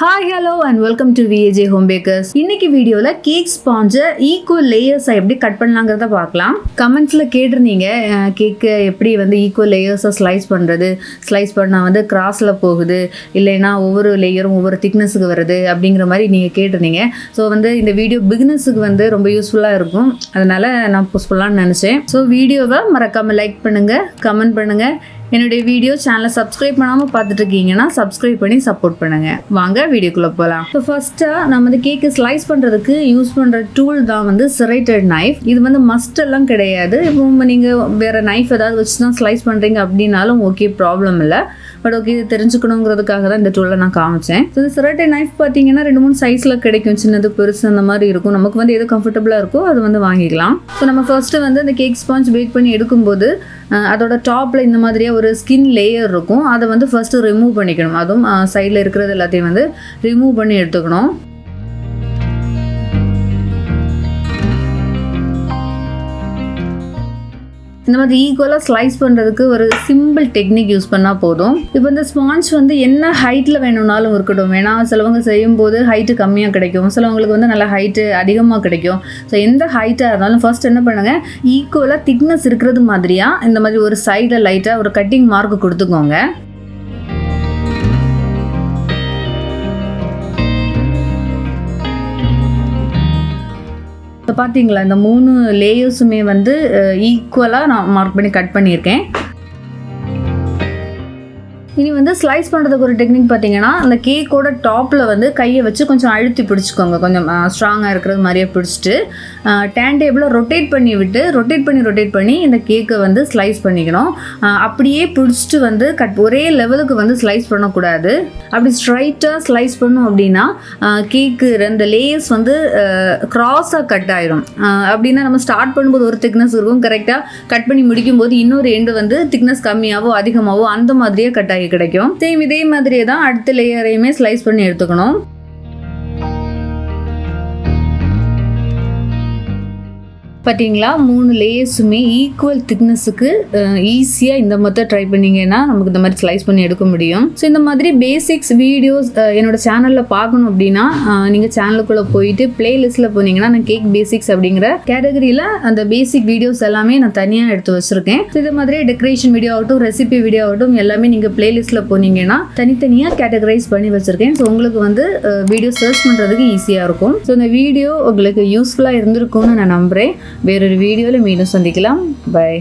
Hi hello and welcome to VAJ home packers. இன்னைக்கு வீடியோவில் cake ஸ்பாஞ்சை equal லேயர்ஸை எப்படி cut பண்ணலாங்கிறத பார்க்கலாம். கமெண்ட்ஸில் கேட்டிருந்தீங்க கேக்கு எப்படி ஈக்குவல் லேயர்ஸை ஸ்லைஸ் பண்ணுறது, ஸ்லைஸ் பண்ணால் கிராஸில் போகுது, இல்லைன்னா ஒவ்வொரு லேயரும் ஒவ்வொரு திக்னஸுக்கு வருது அப்படிங்கிற மாதிரி நீங்கள் கேட்டிருந்தீங்க. ஸோ இந்த வீடியோ பிகினர்ஸுக்கு ரொம்ப யூஸ்ஃபுல்லாக இருக்கும், அதனால் நான் போஸ்ட் பண்ணலான்னு நினச்சேன். ஸோ வீடியோவை மறக்காமல் லைக் பண்ணுங்கள், கமெண்ட் பண்ணுங்கள். என்னுடைய வீடியோ சேனலை சப்ஸ்கிரைப் பண்ணாமல் பார்த்துட்டு இருக்கீங்கன்னா சப்ஸ்கிரைப் பண்ணி சப்போர்ட் பண்ணுங்கள். வாங்க வீடியோக்குள்ளே போகலாம். ஸோ ஃபஸ்ட்டாக நம்ம கேக்கு ஸ்லைஸ் பண்ணுறதுக்கு யூஸ் பண்ணுற டூல் தான் செரேட்டட் நைஃப். இது மஸ்ட் எல்லாம் கிடையாது. இப்போ நீங்கள் வேறு நைஃப் ஏதாவது வச்சு தான் ஸ்லைஸ் பண்ணுறீங்க அப்படின்னாலும் ஓகே, ப்ராப்ளம் இல்லை. பட் ஓகே, இது தெரிஞ்சுக்கணுங்கிறதுக்காக தான் இந்த டூலை நான் காமிச்சேன். ஸோ இந்த செரேட்டட் நைஃப் பார்த்தீங்கன்னா 2-3 சைஸில் கிடைக்கும், சின்னது பெருசு அந்த மாதிரி இருக்கும். நமக்கு எது கம்ஃபர்டபுளாக இருக்கோ அது வாங்கிக்கலாம். ஸோ நம்ம ஃபர்ஸ்ட்டு இந்த கேக் ஸ்பாஞ்ச் பேக் பண்ணி எடுக்கும்போது அதோட டாப்பில் இந்த மாதிரியே ஒரு ஸ்கின் லேயர் இருக்கும். அதை ஃபர்ஸ்ட்டு ரிமூவ் பண்ணிக்கணும். அதுவும் சைடில் இருக்கிறது எல்லாத்தையும் ரிமூவ் பண்ணி எடுத்துக்கணும். இந்த மாதிரி ஈக்குவலாக ஸ்லைஸ் பண்ணுறதுக்கு ஒரு சிம்பிள் டெக்னிக் யூஸ் பண்ணால் போதும். இப்போ இந்த ஸ்பாஞ்ச் என்ன ஹைட்டில் வேணும்னாலும் இருக்கட்டும். ஏன்னா சிலவங்க செய்யும்போது ஹைட்டு கம்மியாக கிடைக்கும், சிலவங்களுக்கு நல்ல ஹைட்டு அதிகமாக கிடைக்கும். ஸோ எந்த ஹைட்டாக இருந்தாலும் ஃபர்ஸ்ட் என்ன பண்ணுங்கள், ஈக்குவலாக திக்னஸ் இருக்கிறது மாதிரியாக இந்த மாதிரி ஒரு சைடில் லைட்டாக ஒரு கட்டிங் மார்க் கொடுத்துக்கோங்க. இப்போ பார்த்தீங்களா, இந்த 3 லேயர்ஸுமே ஈக்குவலாக நான் மார்க் பண்ணி கட் பண்ணியிருக்கேன். இனி ஸ்லைஸ் பண்ணுறதுக்கு ஒரு டெக்னிக் பார்த்தீங்கன்னா, அந்த கேக்கோட டாப்பில் கையை வச்சு கொஞ்சம் அழுத்தி பிடிச்சிக்கோங்க. கொஞ்சம் ஸ்ட்ராங்காக இருக்கிறது மாதிரியே பிடிச்சிட்டு டேன் டேபிளை ரொட்டேட் பண்ணி இந்த கேக்கை ஸ்லைஸ் பண்ணிக்கணும். அப்படியே பிடிச்சிட்டு ஒரே லெவலுக்கு ஸ்லைஸ் பண்ணக்கூடாது. அப்படி ஸ்ட்ரைட்டாக ஸ்லைஸ் பண்ணோம் அப்படின்னா கேக்கு அந்த லேயர்ஸ் க்ராஸாக கட் ஆயிடும். அப்படின்னா நம்ம ஸ்டார்ட் பண்ணும்போது ஒரு திக்னஸ் இருக்கும், கரெக்டாக கட் பண்ணி முடிக்கும்போது இன்னொரு எண்டு திக்னஸ் கம்மியாகவோ அதிகமாகவோ அந்த மாதிரியே கட் ஆகி கிடைக்கும். சேம் இதே மாதிரியே தான் அடுத்த லேயரையுமே ஸ்லைஸ் பண்ணி எடுத்துக்கணும். பார்த்தீங்களா, 3 லேயர்ஸுமே ஈக்குவல் திக்னஸுக்கு ஈஸியாக இந்த மெத்தட் ட்ரை பண்ணிங்கன்னா நமக்கு இந்த மாதிரி ஸ்லைஸ் பண்ணி எடுக்க முடியும். ஸோ இந்த மாதிரி பேசிக்ஸ் வீடியோஸ் என்னோட சேனலில் பார்க்கணும் அப்படின்னா நீங்கள் சேனலுக்குள்ளே போயிட்டு பிளேலிஸ்ட்டில் போனீங்கன்னா நான் கேக் பேசிக்ஸ் அப்படிங்கிற கேட்டகரியில் அந்த பேசிக் வீடியோஸ் எல்லாமே நான் தனியாக எடுத்து வச்சுருக்கேன். ஸோ இது மாதிரி டெக்கரேஷன் வீடியோ ஆகட்டும், ரெசிபி வீடியோ ஆகட்டும், எல்லாமே நீங்கள் பிளேலிஸ்ட்டில் போனீங்கன்னா தனித்தனியாக கேட்டகரைஸ் பண்ணி வச்சுருக்கேன். ஸோ உங்களுக்கு வீடியோ சர்ச் பண்ணுறதுக்கு ஈஸியாக இருக்கும். ஸோ இந்த வீடியோ உங்களுக்கு யூஸ்ஃபுல்லாக இருந்திருக்கும்னு நான் நம்புகிறேன். வேறொரு வீடியோவில் மீண்டும் சந்திக்கலாம். பை.